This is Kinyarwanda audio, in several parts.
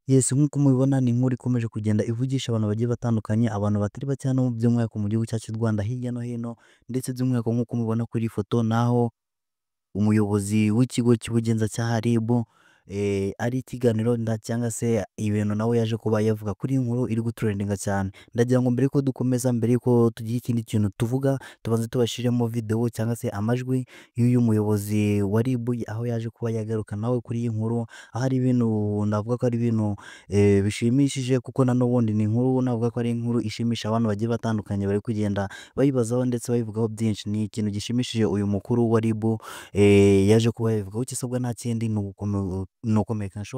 Yes, nk'uko mubibona ni inkuru ikomeje kugenda ivugisha abantu bagiye batandukanye, abantu batari bake hano by'umwihariko mu gihugu cyacu cy'u Rwanda hirya no hino, ndetse by'umwihariko nk'uko mubibona kuri iyi foto naho umuyobozi w'ikigo cy'ubugenzacyaha RIB ari ikiganiro cyangwa se ibintu nawe yaje kuba yavuga kuri iyi nkuru iri gutrendinga cyane. Ndagira ngo mbere yuko dukomeza, mbere yuko tugira ikindi kintu tuvuga, tubanze tubashiremo video cyangwa se amajwi y'uyu muyobozi wa RIB aho yaje kuba yagaruka nawe kuri iyi nkuru, aho ari ibintu navuga ko ari ibintu bishimishije, kuko na n'ubundi ni inkuru navuga ko ari inkuru ishimisha abantu bagiye batandukanye bari kugenda bayibazaho ndetse bayivugaho byinshi. Ni ikintu gishimishije uyu mukuru wa RIB yaje kuba yabivugaho. Icyo usabwa nta kindi ni ugukomeza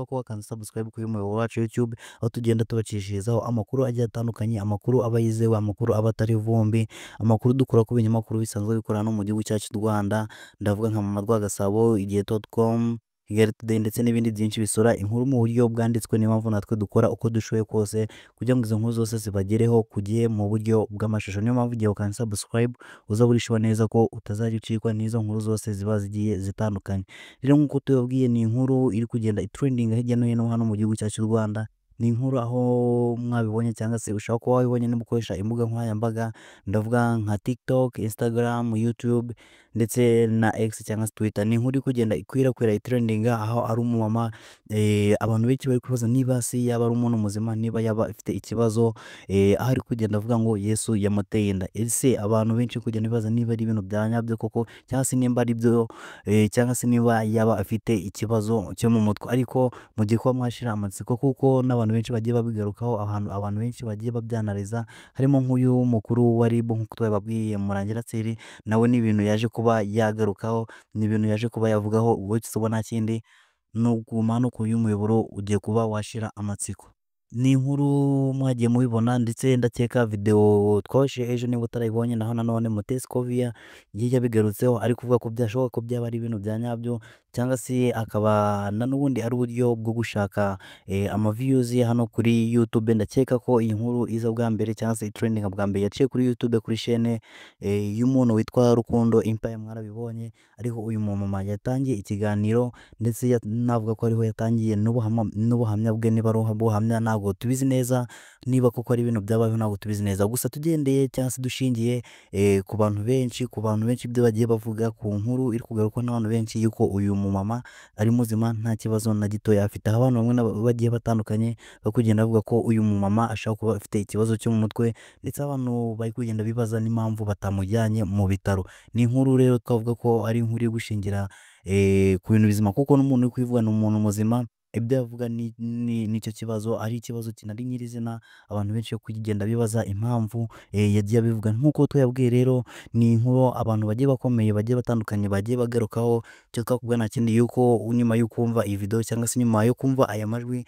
kuba wakanze subscribe kuri uyu muyoboro wacu YouTube, aho tugenda tubacishirizaho amakuru agiye atandukanye, amakuru aba yizewe, amakuru aba atari vumbi, amakuru dukura ku binyamakuru bisanzwe bikorera no mu gihugu cyacu cy'u Rwanda. Ndavuga nka Mama Rwagasabo, igihe.com, Kigali Today ndetse n'ibindi byinshi bisura inkuru mu buryo bwanditswe. Niyo mpamvu natwe dukora uko dushoboye kose kugira ngo izo nkuru zose zibagereho ku gihe mu buryo bw'amashusho. Niyo mpamvu igihe ukanze subscribe uza burishiwe neza ko utazajya ucikwa n'izo nkuru zose ziba zigiye zitandukanye. Rero nk'uko tubabwiye, ni inkuru iri kugenda itrendinga hirya no hino hano mu gihugu cyacu cy'u Rwanda. Ni inkuru aho mwabibonye cyangwa se ushobora kuba wabibonye niba ukoresha imbuga nkoranyambaga, ndavuga nka TikTok, Instagram, YouTube ndetse na X cyangwa se Twitter. Ni inkuru iri kugenda ikwirakwira itrendinga, aho ari umumama abantu benshi bari kwibaza niba se yaba ari umuntu muzima, niba yaba afite ikibazo, aho ari kugenda avuga ngo Yesu yamuteye inda. Ese abantu benshi bari kugenda bibaza niba ari ibintu bya nyabyo koko, cyangwa se nimba ari byo, cyangwa se niba yaba afite ikibazo cyo mu mutwe. Ariko mu gihe kuba mwashira amatsiko, kuko n'abantu benshi bagiye babigarukaho, abantu benshi bagiye babyanariza, harimo nk'uyu mukuru wa RIB nk'uko twababwiye Murangira Thierry, nawe ni ibintu yaje kuba yagarukaho, ni ibintu yaje kuba yavugaho. Wowe icyo usabwa nta kindi ni uguma no ku uyu muyoboro ugiye kuba washira amatsiko. Ni inkuru mwagiye mubibona, ndetse ndakeka video twabashije ejo niba utarayibonye, naho nanone Mutesi Kovia yagiye yabigarutseho ari kuvuga ko byashoboka ko byaba ari ibintu bya nyabyo, cyangwa se akaba na n'ubundi ari uburyo bwo gushaka ama views hano kuri YouTube. Ndakeka ko iyi nkuru iza bwa mbere cyangwa se trending bwa mbere yaciye kuri YouTube kuri chaîne y'umuntu witwa Rukundo Empire, mwarabibonye. Ariko uyu mumama yatangiye ikiganiro, ndetse navuga ko ariho yatangiye n'ubuhamya bwe. Niba ari ubuhamya ntabwo tubizi neza, niba koko ari ibintu byabayeho ntabwo tubizi neza, gusa tugendeye cyangwa se dushingiye ku bantu benshi ibyo bagiye bavuga ku nkuru iri kugaruka n'abantu benshi, yuko uyu mumama ari muzima nta kibazo na gitoya afite. Aho abantu bamwe bagiye batandukanye bari kugenda bavuga ko uyu mumama ashobora kuba afite ikibazo cyo mu mutwe, ndetse abantu bari kugenda bibaza n'impamvu batamujyanye mu bitaro. Ni inkuru rero twavuga ko ari inkuru yo gushingira ku bintu bizima, kuko n'umuntu uri kubivuga ni umuntu muzima. Ibyo yavuga nicyo kibazo, ari ikibazo kinari nyirizina. Abantu benshi bari kugenda bibaza impamvu yagiye abivuga. Nk'uko tuyabwiye rero, ni inkuru abantu bagiye bakomeye bagiye batandukanye bagiye bagarukaho. Icyo twakubwira nta kindi, yuko nyuma yo kumva iyi video cyangwa se nyuma yo kumva aya majwi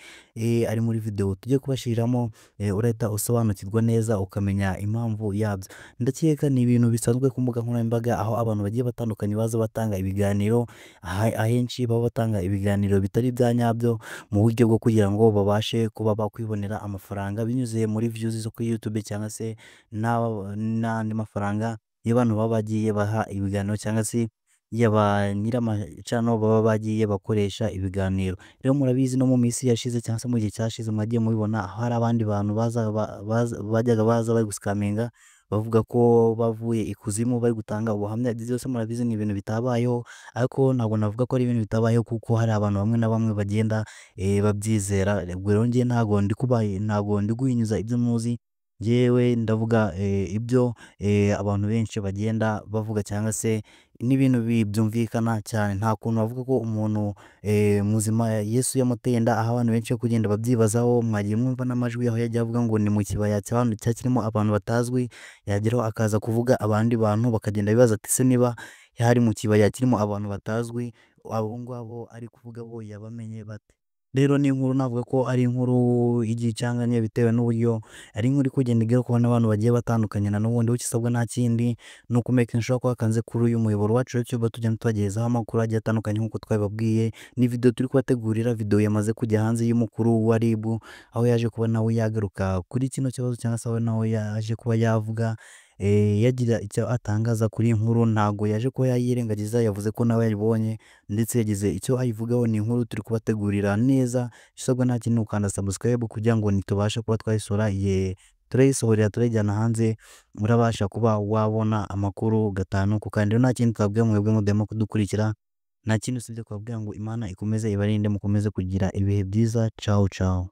ari muri video tugiye kubashiriramo, urahita usobanukirwa neza ukamenya impamvu yabyo. Ndakeka ni ibintu bisanzwe ku mbuga nkoranyambaga, aho abantu bagiye batandukanye baza batanga ibiganiro, ahenshi baba batanga ibiganiro bitari ibya nyabyo, mu buryo bwo kugira ngo babashe kuba bakwibonera amafaranga binyuze muri views zo kuri YouTube, cyangwa se n'andi mafaranga y'abantu baba bagiye baha ibiganiro, cyangwa se yaba nyir'amacano baba bagiye bakoresha ibiganiro. Rero murabizi no mu minsi yashize cyangwa se mu gihe cyashize mwagiye mubibona, aho hari abandi bantu bajyaga baza bari gusikaminga, bavuga ko bavuye ikuzimu bari gutanga ubuhamya. Ibyo byose murabizi ni ibintu bitabayeho, ariko ntabwo navuga ko ari ibintu bitabayeho, kuko hari abantu bamwe na bamwe bagenda babyizera. Rero njye ntabwo ndi guhinyuza ibyo muzi, njyewe ndavuga ibyo abantu benshi bagenda bavuga, cyangwa se n'ibintu byumvikana cyane. Nta kuntu bavuga ko umuntu muzima Yesu yamuteye inda, aho abantu benshi bari kugenda babyibazaho. Mwagiye mwumva n'amajwi aho yagiye avuga ngo ni mu kibaya kirimo abantu batazwi, yageraho akaza kuvuga abandi bantu bakagenda bibaza ati se niba yari mu kibaya kirimo abantu batazwi, abo ngabo ari kuvuga bo yabamenye bate? Rero ni inkuru navuga ko ari inkuru igiye icanganye, bitewe n'uburyo ari inkuru iri kugenda igarukaho n'abantu bagiye batandukanye. Na n'ubundi icyo usabwa nta kindi ni ukumenya ushobora kuba wakanze kuri uyu muyoboro wacu YouTube, tugenda tubagezaho amakuru agiye atandukanye nk'uko twabibabwiye. Ni video turi kubategurira, video yamaze kujya hanze y'umukuru wa RIB, aho yaje kuba nawe yagaruka kuri kino kibazo, cyangwa se aho nawe yaje kuba yavuga yagira icyo atangaza kuri iyi nkuru, ntago yaje kuba yayirengagiza, yavuze ko nawe yayibonye ndetse yagize icyo ayivugaho. Ni inkuru turi kubategurira neza, isabwa nta kindi ni ugukanda subscribe kugira ngo nitubashe kuba twayisora igihe turayisohorera turayijyana hanze, urabasha kuba wabona amakuru gatanu ku kandi. Rero nta kindi twabwira mwebwe mudahwema kudukurikira, nta kindi usibye kubabwira ngo Imana ikomeze ibarinde, mukomeze kugira ibihe byiza. Ciao ciao.